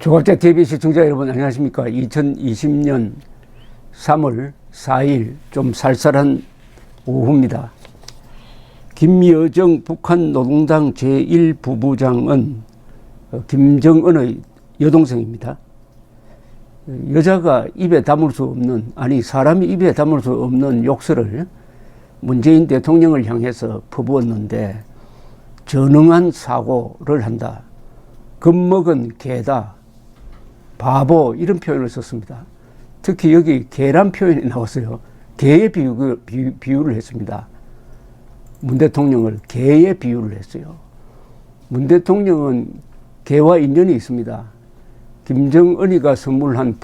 조갑제 TV 시청자 여러분 안녕하십니까. 2020년 3월 4일 좀 쌀쌀한 오후입니다. 김여정 북한 노동당 제1부부장은 김정은의 여동생입니다. 여자가 입에 담을 수 없는, 아니 사람이 입에 담을 수 없는 욕설을 문재인 대통령을 향해서 퍼부었는데 전능한 사고를 한다. 겁먹은 개다. 바보, 이런 표현을 썼습니다. 특히 여기 개란 표현이 나왔어요. 개에 비유를 했습니다. 문 대통령을 개에 비유를 했어요. 문 대통령은 개와 인연이 있습니다. 김정은이가 선물한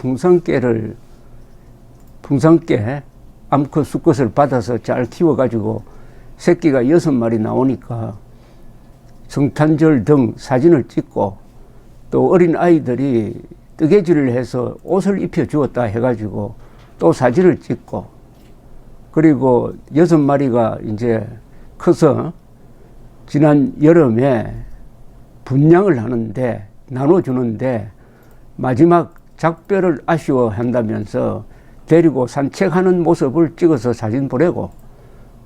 풍산깨 암컷 수컷을 받아서 잘 키워가지고 새끼가 6마리 나오니까 성탄절 등 사진을 찍고, 또 어린 아이들이 뜨개질을 해서 옷을 입혀 주었다 해가지고 또 사진을 찍고, 그리고 6마리가 이제 커서 지난 여름에 분양을 하는데, 나눠주는데 마지막 작별을 아쉬워한다면서 데리고 산책하는 모습을 찍어서 사진 보내고,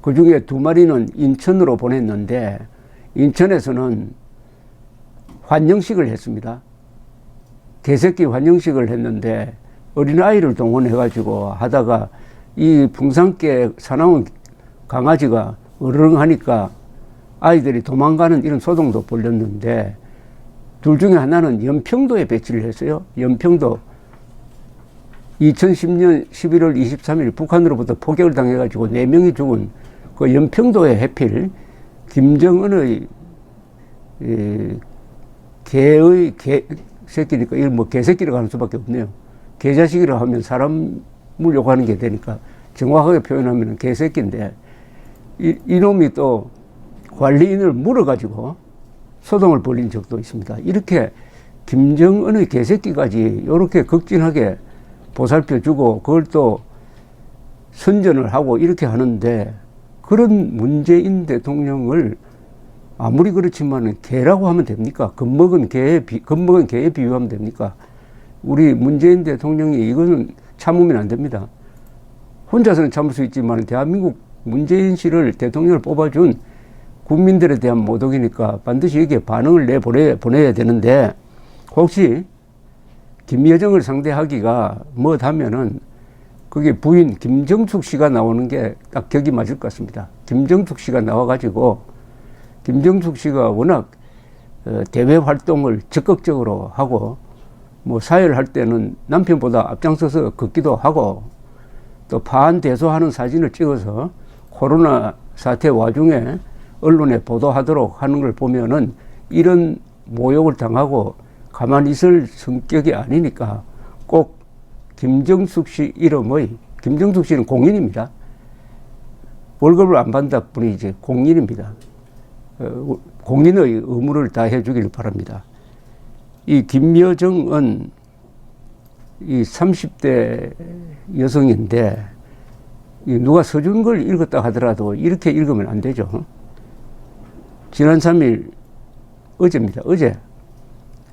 그 중에 2마리는 인천으로 보냈는데 인천에서는 환영식을 했습니다. 개새끼 환영식을 했는데 어린아이를 동원해가지고 하다가 이 풍산깨 사나운 강아지가 으르렁 하니까 아이들이 도망가는 이런 소동도 벌였는데, 둘 중에 하나는 연평도에 배치를 했어요. 연평도 2010년 11월 23일 북한으로부터 포격을 당해가지고 4명이 죽은 그 연평도에 해필 김정은의 개의 새끼니까 이걸 뭐 개새끼라고 하는 수밖에 없네요. 개자식이라고 하면 사람을 욕하는 게 되니까 정확하게 표현하면 개새끼인데, 이놈이 또 관리인을 물어가지고 소동을 벌인 적도 있습니다. 이렇게 김정은의 개새끼까지 이렇게 극진하게 보살펴주고 그걸 또 선전을 하고 이렇게 하는데, 그런 문재인 대통령을 아무리 그렇지만 개라고 하면 됩니까? 겁먹은 개에 비유하면 됩니까? 우리 문재인 대통령이 이거는 참으면 안 됩니다. 혼자서는 참을 수 있지만 대한민국 문재인 씨를 대통령을 뽑아준 국민들에 대한 모독이니까 반드시 여기에 반응을 내보내야 되는데, 혹시 김여정을 상대하기가 뭐하면은 그게 부인 김정숙 씨가 나오는 게 딱 격이 맞을 것 같습니다. 김정숙 씨가 나와가지고, 김정숙 씨가 워낙 대외 활동을 적극적으로 하고, 뭐 사회를 할 때는 남편보다 앞장서서 걷기도 하고, 또 파안대소하는 사진을 찍어서 코로나 사태 와중에 언론에 보도하도록 하는 걸 보면은 이런 모욕을 당하고 가만히 있을 성격이 아니니까 꼭 김정숙 씨 이름의, 김정숙 씨는 공인입니다. 월급을 안 받는다 뿐이지 공인입니다. 공인의 의무를 다해 주길 바랍니다. 이 김여정은 이 30대 여성인데, 누가 써준 걸 읽었다 하더라도 이렇게 읽으면 안 되죠. 지난 3일, 어제입니다. 어제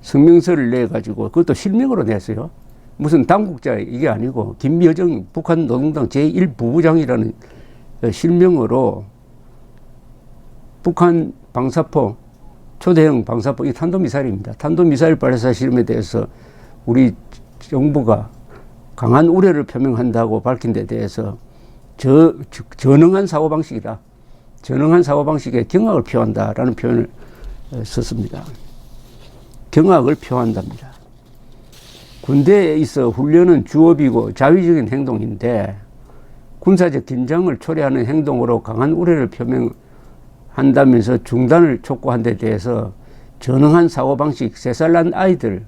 성명서를 내가지고, 그것도 실명으로 냈어요. 무슨 당국자 이게 아니고 김여정 북한 노동당 제1부부장이라는 실명으로 북한 방사포, 초대형 방사포, 이 탄도미사일입니다. 탄도미사일 발사 실험에 대해서 우리 정부가 강한 우려를 표명한다고 밝힌 데 대해서 전능한 사고방식이다. 전능한 사고방식에 경악을 표한다라는 표현을 썼습니다. 경악을 표한답니다. 군대에 있어 훈련은 주업이고 자위적인 행동인데, 군사적 긴장을 초래하는 행동으로 강한 우려를 표명한다면서 중단을 촉구한 데 대해서 전능한 사고방식, 3살 난 아이들,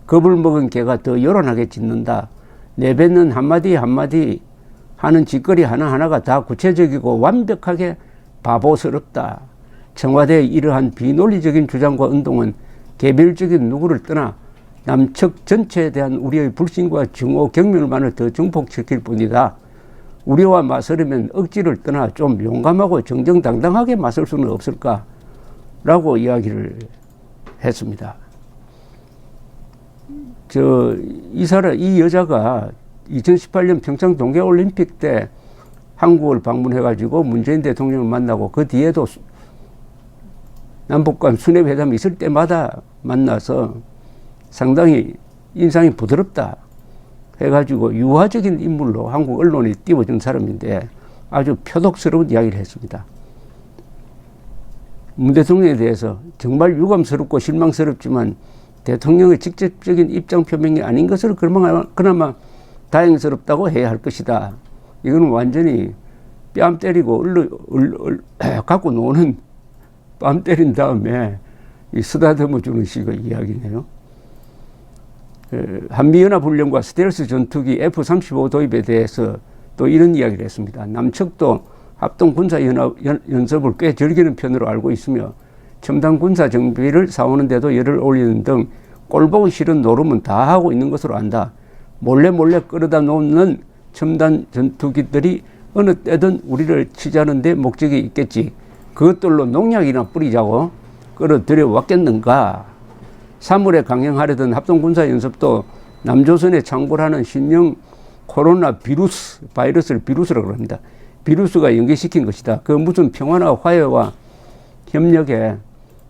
겁을 먹은 개가 더 요란하게 짖는다. 내뱉는 한마디 한마디 하는 짓거리 하나하나가 다 구체적이고 완벽하게 바보스럽다. 청와대의 이러한 비논리적인 주장과 운동은 개별적인 누구를 떠나 남측 전체에 대한 우리의 불신과 증오, 경멸만을 더 증폭시킬 뿐이다. 우리와 맞서려면 억지를 떠나 좀 용감하고 정정당당하게 맞설 수는 없을까? 라고 이야기를 했습니다. 이 여자가 2018년 평창 동계올림픽 때 한국을 방문해가지고 문재인 대통령을 만나고 그 뒤에도 남북 간 순회회담이 있을 때마다 만나서 상당히 인상이 부드럽다 해가지고 유화적인 인물로 한국 언론이 띄워준 사람인데 아주 표독스러운 이야기를 했습니다. 문 대통령에 대해서 정말 유감스럽고 실망스럽지만 대통령의 직접적인 입장 표명이 아닌 것을 그나마 다행스럽다고 해야 할 것이다. 이거는 완전히 뺨 때리고 갖고 노는 뺨 때린 다음에 쓰다듬어 주는 식의 이야기네요. 한미연합훈련과 스텔스 전투기 F-35 도입에 대해서 또 이런 이야기를 했습니다. 남측도 합동군사연습을 꽤 즐기는 편으로 알고 있으며 첨단 군사 정비를 사오는데도 열을 올리는 등 꼴보기 싫은 노름은 다 하고 있는 것으로 안다. 몰래 끌어다 놓는 첨단 전투기들이 어느 때든 우리를 치자는 데 목적이 있겠지. 그것들로 농약이나 뿌리자고 끌어들여 왔겠는가. 3월에 강행하려던 합동군사연습도 남조선에 창궐하는 신형 코로나 바이러스를 비루스라고 합니다. 비루스가 연계시킨 것이다. 그 무슨 평화나 화해와 협력에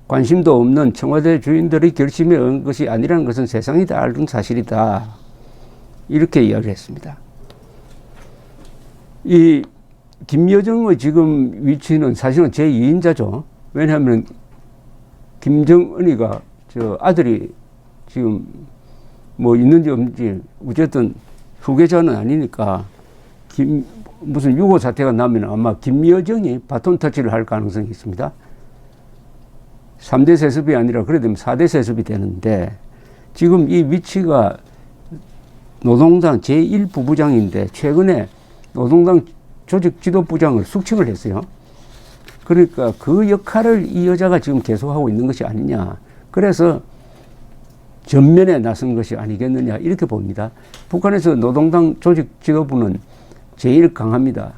관심도 없는 청와대 주인들의 결심에 온 것이 아니라는 것은 세상이 다 알던 사실이다. 이렇게 이야기를 했습니다. 이 김여정의 지금 위치는 사실은 제2인자죠. 왜냐하면 김정은이가 아들이 지금 뭐 있는지 없는지 어쨌든 후계자는 아니니까 무슨 유고 사태가 나면 아마 김여정이 바톤 터치를 할 가능성이 있습니다. 3대 세습이 아니라 그래 되면 4대 세습이 되는데 지금 이 위치가 노동당 제1부부장인데 최근에 노동당 조직지도부장을 숙청을 했어요. 그러니까 그 역할을 이 여자가 지금 계속하고 있는 것이 아니냐. 그래서 전면에 나선 것이 아니겠느냐 이렇게 봅니다. 북한에서 노동당 조직지도부는 제일 강합니다.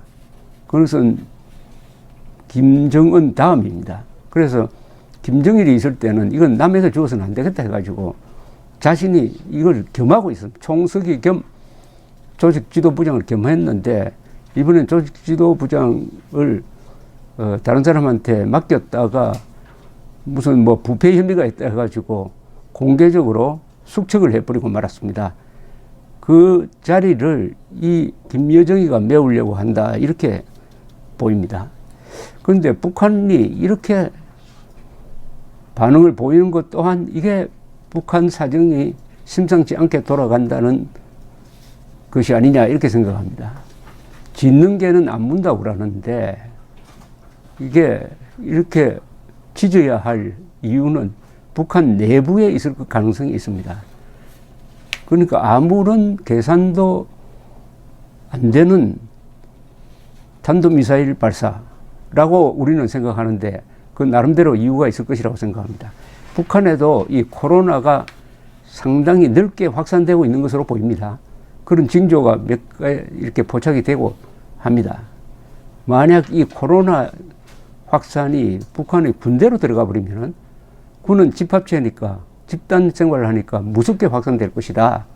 그것은 김정은 다음입니다. 그래서 김정일이 있을 때는 이건 남에게 주어서는 안 되겠다 해가지고 자신이 이걸 겸하고 있습니다. 총서기 겸 조직지도부장을 겸했는데 이번엔 조직지도부장을 다른 사람한테 맡겼다가 무슨 뭐 부패 혐의가 있다 해가지고 공개적으로 숙청을 해버리고 말았습니다. 그 자리를 이 김여정이가 메우려고 한다 이렇게 보입니다. 그런데 북한이 이렇게 반응을 보이는 것 또한 이게 북한 사정이 심상치 않게 돌아간다는 것이 아니냐 이렇게 생각합니다. 짖는 개는 안 문다고 그러는데 이게 이렇게 짖어야 할 이유는 북한 내부에 있을 가능성이 있습니다. 그러니까 아무런 계산도 안 되는 탄도미사일 발사라고 우리는 생각하는데 그 나름대로 이유가 있을 것이라고 생각합니다. 북한에도 이 코로나가 상당히 넓게 확산되고 있는 것으로 보입니다. 그런 징조가 몇 개 이렇게 포착이 되고 합니다. 만약 이 코로나 확산이 북한의 군대로 들어가 버리면 군은 집합체니까 집단 생활을 하니까 무섭게 확산될 것이다.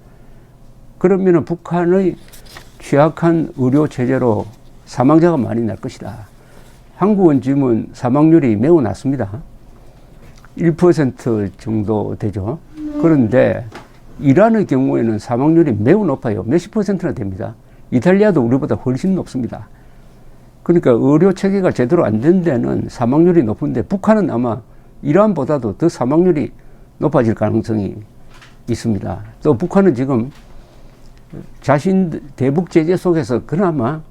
그러면 북한의 취약한 의료 체제로 사망자가 많이 날 것이다. 한국은 지금은 사망률이 매우 낮습니다. 1% 정도 되죠. 그런데 이란의 경우에는 사망률이 매우 높아요. 몇십 퍼센트나 됩니다. 이탈리아도 우리보다 훨씬 높습니다. 그러니까 의료 체계가 제대로 안 된 데는 사망률이 높은데 북한은 아마 이란보다도 더 사망률이 높아질 가능성이 있습니다. 또 북한은 지금 자신 대북 제재 속에서 그나마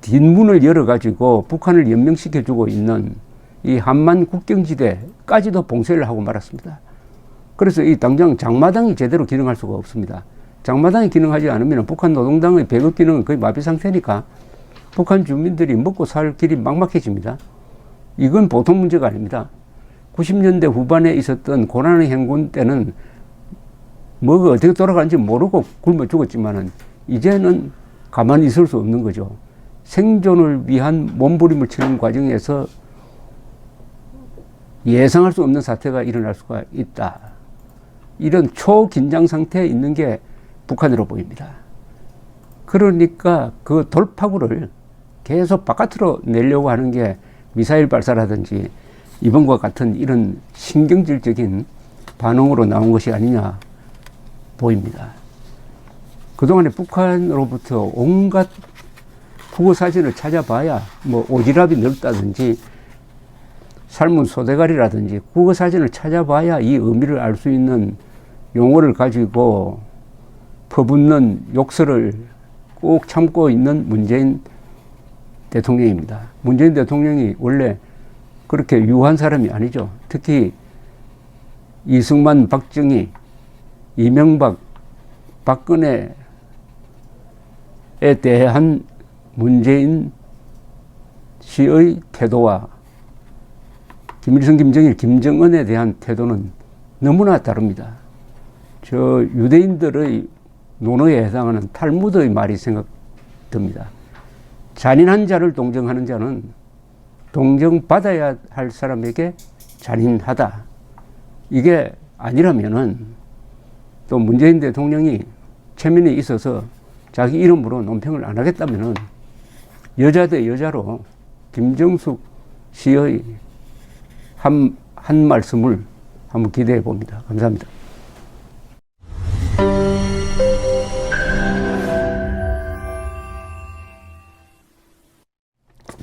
뒷문을 열어가지고 북한을 연명시켜주고 있는 이 한만 국경지대까지도 봉쇄를 하고 말았습니다. 그래서 이 당장 장마당이 제대로 기능할 수가 없습니다. 장마당이 기능하지 않으면 북한 노동당의 배급 기능은 거의 마비 상태니까 북한 주민들이 먹고 살 길이 막막해집니다. 이건 보통 문제가 아닙니다. 90년대 후반에 있었던 고난의 행군 때는 뭐가 어떻게 돌아가는지 모르고 굶어 죽었지만은 이제는 가만히 있을 수 없는 거죠. 생존을 위한 몸부림을 치는 과정에서 예상할 수 없는 사태가 일어날 수가 있다. 이런 초긴장 상태에 있는 게 북한으로 보입니다. 그러니까 그 돌파구를 계속 바깥으로 내려고 하는 게 미사일 발사라든지 이번과 같은 이런 신경질적인 반응으로 나온 것이 아니냐 보입니다. 그동안에 북한으로부터 온갖 국어 사진을 찾아봐야 뭐 오지랖이 넓다든지 삶은 소대가리라든지 국어 사진을 찾아봐야 이 의미를 알 수 있는 용어를 가지고 퍼붓는 욕설을 꼭 참고 있는 문재인 대통령입니다. 문재인 대통령이 원래 그렇게 유한 사람이 아니죠. 특히 이승만, 박정희, 이명박, 박근혜에 대한 문재인 씨의 태도와 김일성, 김정일, 김정은에 대한 태도는 너무나 다릅니다. 저 유대인들의 논어에 해당하는 탈무드의 말이 생각됩니다. 잔인한 자를 동정하는 자는 동정받아야 할 사람에게 잔인하다. 이게 아니라면은 또 문재인 대통령이 체면이 있어서 자기 이름으로 논평을 안 하겠다면은 여자 대 여자로 김정숙 씨의 한 말씀을 한번 기대해 봅니다. 감사합니다.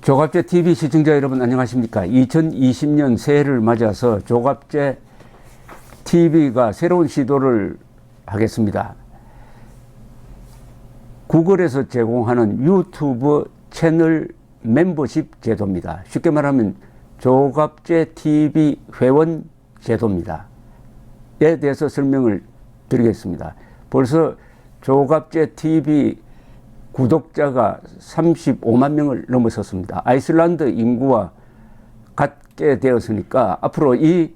조갑제 TV 시청자 여러분 안녕하십니까? 2020년 새해를 맞아서 조갑제 TV가 새로운 시도를 하겠습니다. 구글에서 제공하는 유튜브 채널 멤버십 제도입니다. 쉽게 말하면 조갑제 TV 회원 제도입니다. 에 대해서 설명을 드리겠습니다. 벌써 조갑제 TV 구독자가 35만 명을 넘어섰습니다. 아이슬란드 인구와 같게 되었으니까 앞으로 이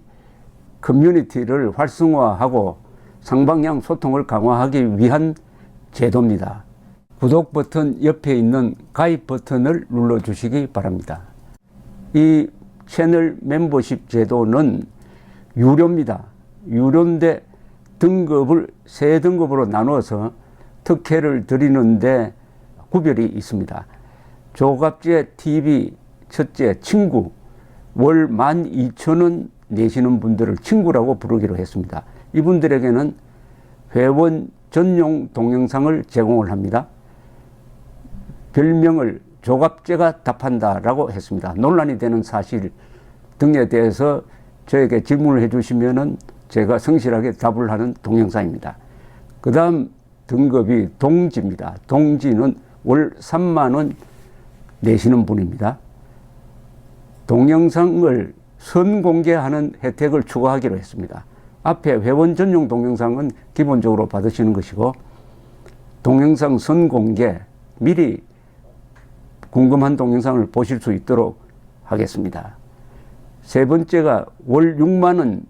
커뮤니티를 활성화하고 상방향 소통을 강화하기 위한 제도입니다. 구독 버튼 옆에 있는 가입 버튼을 눌러주시기 바랍니다. 이 채널 멤버십 제도는 유료입니다. 유료인데 등급을 세 등급으로 나누어서 특혜를 드리는데 구별이 있습니다. 조갑제 TV 첫째 친구 월 12,000원 내시는 분들을 친구라고 부르기로 했습니다. 이분들에게는 회원 전용 동영상을 제공을 합니다. 별명을 조갑제가 답한다라고 했습니다. 논란이 되는 사실 등에 대해서 저에게 질문을 해주시면은 제가 성실하게 답을 하는 동영상입니다. 그 다음 등급이 동지입니다. 동지는 월 3만 원 내시는 분입니다. 동영상을 선공개하는 혜택을 추가하기로 했습니다. 앞에 회원 전용 동영상은 기본적으로 받으시는 것이고 동영상 선공개 미리 궁금한 동영상을 보실 수 있도록 하겠습니다. 세 번째가 월 6만 원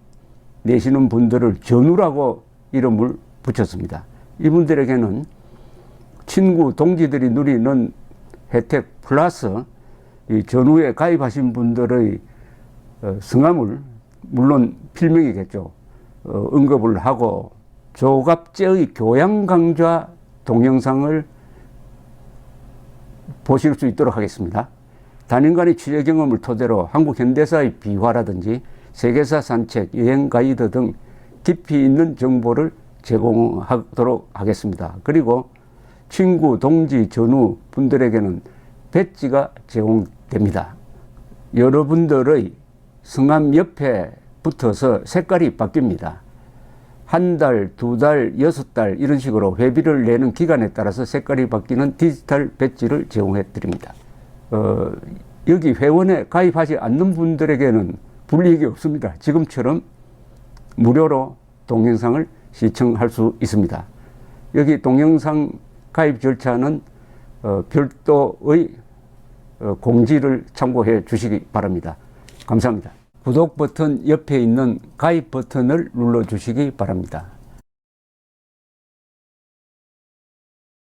내시는 분들을 전우라고 이름을 붙였습니다. 이분들에게는 친구, 동지들이 누리는 혜택 플러스 이 전후에 가입하신 분들의 성함을 물론 필명이겠죠. 언급을 하고 조갑제의 교양 강좌 동영상을 보실 수 있도록 하겠습니다. 단연간의 취재 경험을 토대로 한국 현대사의 비화라든지 세계사 산책, 여행 가이드 등 깊이 있는 정보를 제공하도록 하겠습니다. 그리고 친구, 동지, 전우 분들에게는 배지가 제공됩니다. 여러분들의 성함 옆에 붙어서 색깔이 바뀝니다. 한 달, 두 달, 6달 이런 식으로 회비를 내는 기간에 따라서 색깔이 바뀌는 디지털 배지를 제공해 드립니다. 여기 회원에 가입하지 않는 분들에게는 불이익이 없습니다. 지금처럼 무료로 동영상을 시청할 수 있습니다. 여기 동영상 가입 절차는 별도의 공지를 참고해 주시기 바랍니다. 감사합니다. 구독 버튼 옆에 있는 가입 버튼을 눌러 주시기 바랍니다.